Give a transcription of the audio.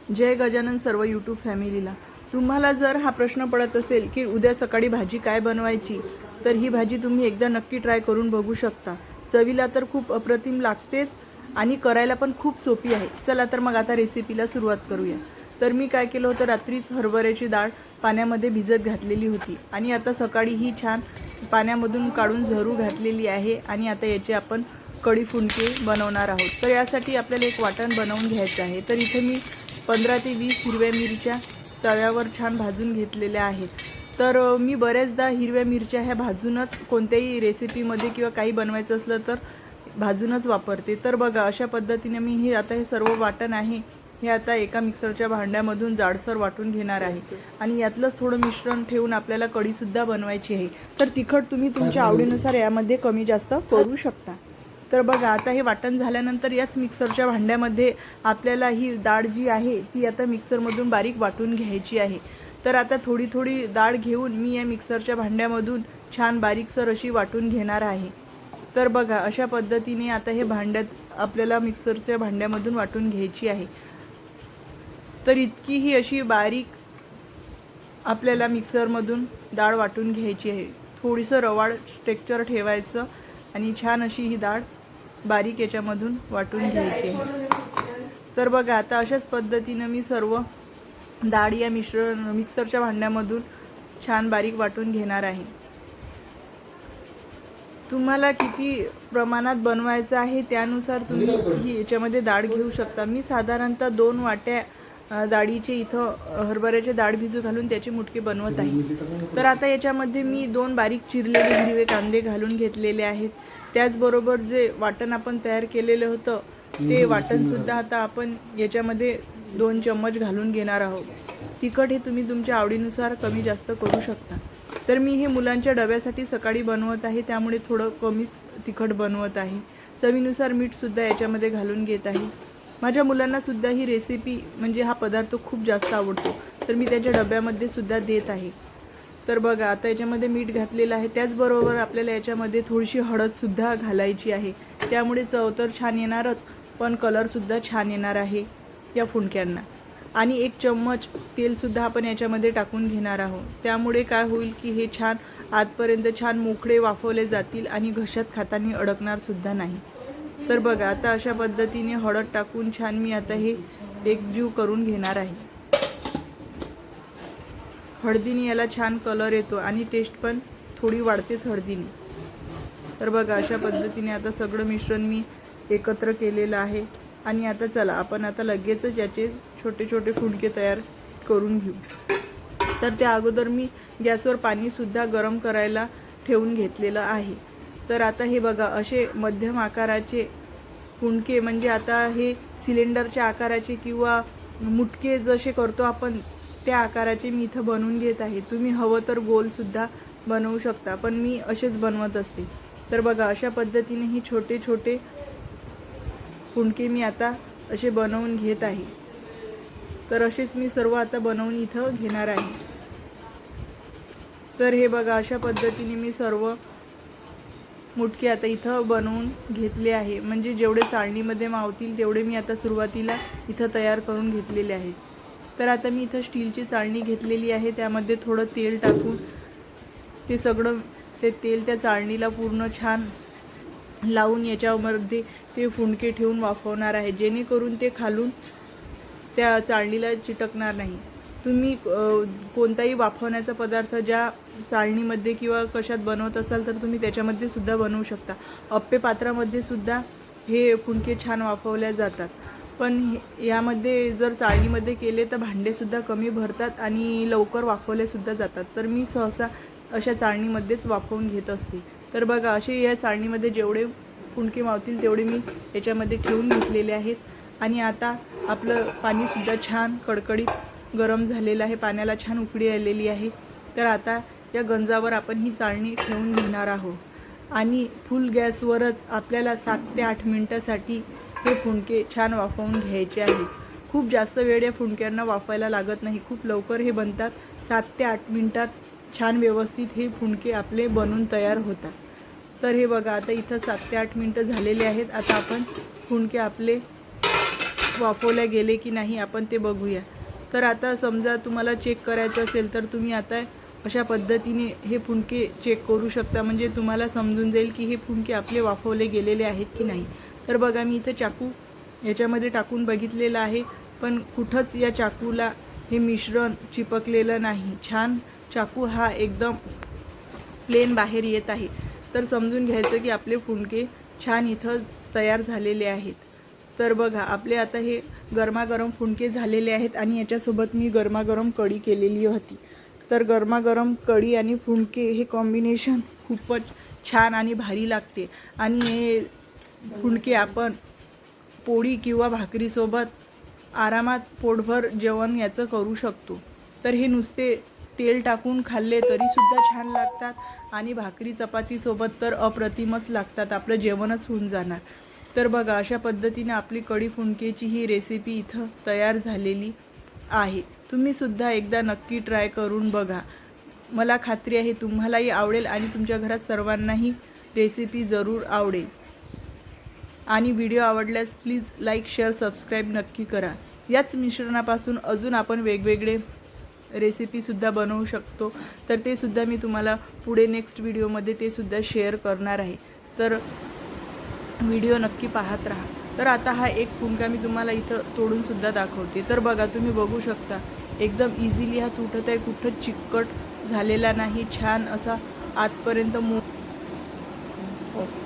जय गजानन सर्व यूट्यूब फॅमिलीला। तुम्हाला जर हा प्रश्न पडत असेल की उद्या सकाळी भाजी काय बनवायची, तर ही भाजी तुम्ही एकदा नक्की ट्राय करून बघू शकता। चवीला तर खूप अप्रतिम लागतेच आणि करायला पण खूप सोपी आहे। चला तर मग आता रेसिपीला सुरुवात करूया। तर मी काय केलं होतं, रात्रीच हरभऱ्याची डाळ पाण्यामध्ये भिजत घातलेली होती आणि आता सकाळी ही छान पाण्यामधून काढून झरू घातलेली आहे आणि आता याचे आपण कढी फुंके बनवणार आहोत। तर यासाठी आपल्याला एक वाटण बनवून घ्यायचं आहे। तर इथे मी 15 ते 20 हिरव्या मिरच्या तव्यावर छान भाजून घेतलेल्या आहेत। तर मी बऱ्याचदा हिरव्या मिरच्या ह्या भाजूनच कोणत्याही रेसिपीमध्ये किंवा काही बनवायचं असलं तर भाजूनच वापरते। तर बघा अशा पद्धतीने मी हे सर्व वाटण आहे हे आता एका मिक्सरच्या भांड्यामधून जाडसर वाटून घेणार आहे आणि यातलंच थोडं मिश्रण ठेवून आपल्याला कढीसुद्धा बनवायची आहे। तर तिखट तुम्ही तुमच्या आवडीनुसार यामध्ये कमी जास्त करू शकता। तर बघा आता हे वाटण झाल्यानंतर याच मिक्सरच्या भांड्यामध्ये आपल्याला ही डाळ जी आहे ती आता मिक्सरमधून बारीक वाटून घ्यायची आहे। तर आता थोडी थोडी डाळ घेऊन मी या मिक्सरच्या भांड्यामधून छान बारीकसर अशी वाटून घेणार आहे। तर बघा अशा पद्धतीने आता हे भांड्यात आपल्याला मिक्सरच्या भांड्यामधून वाटून घ्यायची आहे। तर इतकी ही अशी बारीक आपल्याला मिक्सरमधून डाळ वाटून घ्यायची आहे। थोडीसं रवाळ स्ट्रेक्चर ठेवायचं आणि छान अशी ही डाळ बारीक याच्यामधून वाटून घ्यायची आहे। तर बघा आता अशाच पद्धतीने मी सर्व डाळ या मिक्सरच्या भांड्यामधून छान बारीक वाटून घेणार आहे। तुम्हाला किती प्रमाणात बनवायचं आहे त्यानुसार तुम्ही ही याच्यामध्ये डाळ घेऊ शकता। मी साधारणतः 2 वाट्या डाळीचे इथं हरभऱ्याचे डाळ भिजू घालून त्याचे मुटके बनवत आहे। तर आता याच्यामध्ये मी 2 बारीक चिरलेले हिरवे कांदे घालून घेतलेले आहेत। त्याचबरोबर जे वाटण आपण तयार केलेलं होतं ते वाटणसुद्धा आता आपण याच्यामध्ये 2 चम्मच घालून घेणार आहोत। तिखट हे तुम्ही तुमच्या आवडीनुसार कमी जास्त करू शकता। तर मी हे मुलांच्या डब्यासाठी सकाळी बनवत आहे त्यामुळे थोडं कमीच तिखट बनवत आहे। चवीनुसार मीठसुद्धा याच्यामध्ये घालून घेत आहे। माझ्या मुलांना सुद्धा ही रेसिपी म्हणजे हा पदार्थ खूप जास्त आवडतो, तर मी त्याच्या डब्यामध्ये सुद्धा देत आहे। तर बघा आता याच्यामध्ये मीठ घातलेलं आहे। त्याचबरोबर आपल्याला याच्यामध्ये थोडीशी हळदसुद्धा घालायची आहे, त्यामुळे चव तर छान येणारच पण कलरसुद्धा छान येणार आहे या फुंक्यांना। आणि 1 चम्मच तेलसुद्धा आपण याच्यामध्ये टाकून घेणार आहोत। त्यामुळे काय होईल की हे छान आतपर्यंत छान मोकळे वाफवले जातील आणि घशात खाताना अडकणार सुद्धा नाही। तर बघा आता अशा पद्धतीने हळद टाकून छान मी आता हे एकजीव करून घेणार आहे। हळदीने याला छान कलर येतो आणि टेस्ट पण थोडी वाढतेच हळदीने। तर बघा अशा पद्धतीने आता सगळं मिश्रण मी एकत्र केलेलं आहे आणि आता चला आपण आता लगेचच याचे छोटे छोटे फुंके तयार करून घेऊ। तर त्या अगोदर मी गॅसवर पाणीसुद्धा गरम करायला ठेवून घेतलेलं आहे। तर आता हे बघा असे मध्यम आकाराचे फुंके म्हणजे आता हे सिलेंडरच्या आकाराचे किंवा मुटके जसे करतो आपण त्या आकाराचे मी इथं बनवून घेत आहे। तुम्ही हवं तर गोलसुद्धा बनवू शकता, पण मी असेच बनवत असते। तर बघा अशा पद्धतीने ही छोटे छोटे फुंके मी आता असे बनवून घेत आहे। तर असेच मी सर्व आता बनवून इथं घेणार आहे। तर हे बघा अशा पद्धतीने मी सर्व मुटके आता इथं बनवून घेतले आहे, म्हणजे जेवढे चाळणीमध्ये मावतील तेवढे मी आता सुरुवातीला इथं तयार करून घेतलेले आहेत। तर आता मी इथं स्टीलची चाळणी घेतलेली आहे, त्यामध्ये थोडं तेल टाकून ते सगळं तेल त्या चाळणीला पूर्ण छान लावून याच्यामध्ये ते फुंके ठेवून वाफवणार आहे, जेणेकरून ते खालून त्या चाळणीला चिटकणार नाही। तुम्ही कोणताही वाफवण्याचा पदार्थ ज्या चाळणीमध्ये किंवा कशात बनवत असाल तर तुम्ही त्याच्यामध्ये सुद्धा बनवू शकता। अप्पे पात्रामध्ये सुद्धा हे फुंके छान वाफवल्या जातात, पण यामध्ये जर चाळणीमध्ये केले तर भांडेसुद्धा कमी भरतात आणि लवकर वाफवले सुद्धा जातात। तर मी सहसा अशा चाळणीमध्येच वाफवून घेत असते। तर बघा असे या चाळणीमध्ये जेवढे फुंके मावतील तेवढे मी याच्यामध्ये ठेवून घेतलेले आहेत आणि आता आपलं पाणीसुद्धा छान कडकडीत गरम झालेलं आहे, पाण्याला छान उकळी आलेली आहे। तर आता या गंजावर आपण ही चाळणी ठेवून घेणार आहोत आणि फुल गॅसवरच आपल्याला 7 ते 8 मिनिटासाठी हे फुंके छान वाफवून घ्यायचे आहेत। खूप जास्त वेळ या फुंक्यांना वाफवायला लागत नाही, खूप लवकर हे बनतात। 7 ते 8 मिनिटात छान व्यवस्थित हे फुंके आपले बनून तयार होतात। तर हे बघा आता इथं 7 ते 8 मिनिटं झालेले आहेत। आता आपण फुंके आपले वाफवल्या गेले की नाही आपण ते बघूया. तर आता समजा तुम्हाला चेक करायचं असेल तर तुम्ही आता अशा पद्धतीने हे फुंके चेक करू शकता, म्हणजे तुम्हाला समजून जाईल की हे फुंके आपले वाफवले गेलेले आहेत की नाही. तर बघा मी इथं चाकू याच्यामध्ये टाकून बघितलेलं आहे, पण कुठंच या चाकूला हे मिश्रण चिपकलेलं नाही. छान चाकू हा एकदम प्लेन बाहेर येत आहे. तर समजून घ्यायचं की आपले फुंके छान इथं तयार झालेले आहेत. तर बघा आपले आता हे गरमागरम फुंके झालेले आहेत आणि याच्यासोबत मी गरमागरम कढी केलेली होती. तर गरमागरम कढी आणि फुंके हे कॉम्बिनेशन खूपच छान आणि भारी लागते आणि हे फुंके आपण पोळी किंवा भाकरीसोबत आरामात पोटभर जेवण याचं करू शकतो. तर हे नुसते तेल टाकून खाल्ले तरीसुद्धा छान लागतात आणि भाकरी चपातीसोबत तर अप्रतिमच लागतात, आपलं जेवणच होऊन जाणार. तर बघा अशा पद्धतीने आपली कढी फुंकेची ही रेसिपी इथं तयार झालेली आहे. तुम्हीसुद्धा एकदा नक्की ट्राय करून बघा. मला खात्री आहे तुम्हालाही आवडेल आणि तुमच्या घरात सर्वांनाही रेसिपी जरूर आवडेल. आणि व्हिडिओ आवडल्यास प्लीज लाईक, शेअर, सबस्क्राईब नक्की करा. याच मिश्रणापासून अजून आपण वेगवेगळे रेसिपीसुद्धा बनवू शकतो. तर ते सुद्धा मी तुम्हाला पुढे नेक्स्ट व्हिडिओमध्ये ते सुद्धा शेअर करणार आहे. तर व्हिडिओ नक्की पाहत राहा. तर आता हा एक फुंका मी तुम्हाला इथं तोडूनसुद्धा दाखवते. तर बघा तुम्ही बघू शकता एकदम इझिली हा तुटत आहे, कुठंच चिकट झालेला नाही, छान असा आतपर्यंत बस